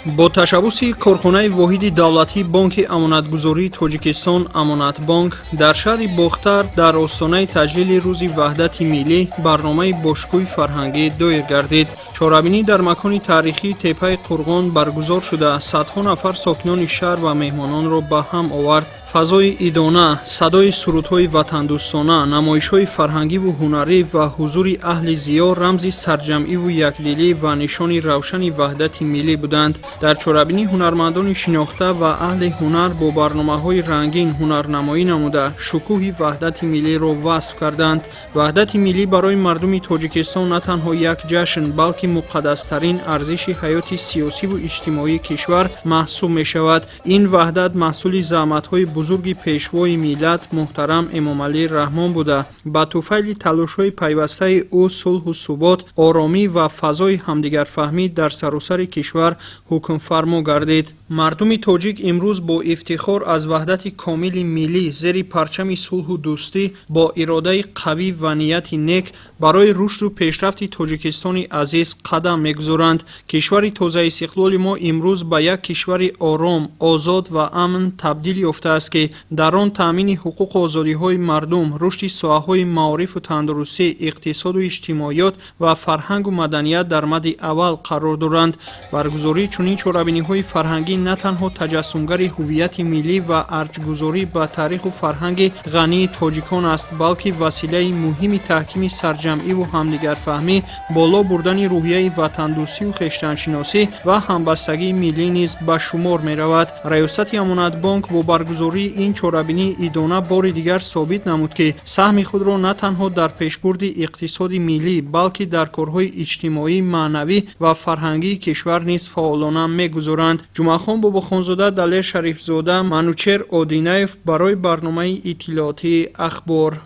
با تشبث کارخانه واحد دولتی بانک امانتگذاری تاجیکستان امانت بانک در شهر باختر در آستانه تجلیل روز وحدت ملی برنامه باشگوی فرهنگی دایر گردید. چهاربینی در مکان تاریخی تپه قرغان برگزار شده صدها نفر ساکنان شهر و مهمانان را به هم آورد. فضای ایدانه، صدای سرودهای وطندوستانه، نمایش‌های فرهنگی و هنری و حضور اهل ضیا رمز سرجمعی و یکدلی و نشان روشن وحدت ملی بودند. در چهاربینی هنرمندان شناخته و اهل هنر با برنامه‌های رنگین هنرنمایی نموده شکوه وحدت ملی را وصف کردند. وحدت ملی برای مردم تاجیکستان نه تنها یک جشن بلکه مقدس‌ترین ارزش حیات سیاسی و اجتماعی کشور محسوب می‌شود. این وحدت محصول زحمت‌های بزرگ پیشوای ملت محترم امام علی رحمان بوده. با توفیل تلاش‌های پیوسته او صلح و ثبات، آرامی و فضای همدیگر فهمی در سراسر کشور حکم فرما گردید. مردم تاجیک امروز با افتخار از وحدت کامل ملی زیر پرچم صلح و دوستی با اراده قوی و نیت نیک برای رشد و پیشرفت تاجیکستان عزیز قدم می‌گذارند. کشور تازه استقلال ما امروز به یک کشور آرام، آزاد و امن تبدیل یافته است که در آن تامین حقوق و آزادی‌های مردم، رشد ساحه‌های معارف و تندرستی، اقتصاد و اجتماعیات و فرهنگ و مدنیت در مد اول قرار دارند. برگزاری چنین چهاربینی‌های فرهنگی نه تنها تجسمگر هویت ملی و ارجگذاری به تاریخ و فرهنگ غنی تاجیکان است بلکه وسیله مهم تحکیم سرجمعی و همدیگر فهمی، بالا بردن روحیه وطندوستی و خویشتن‌شناسی و همبستگی ملی نیز به شمار می‌رود. ریاست امانت بانک با برگزاری این چهاربینی ایدانه بار دیگر ثابت نمود که سهم خود را نه تنها در پیشبرد اقتصاد ملی بلکه در کارهای اجتماعی، معنوی و فرهنگی کشور نیز فعالانه می‌گذارند. جمعه‌خان باباخانزاده، دلیر شریفزاده، منوچهر آدینیف برای برنامه اطلاعاتی اخبار.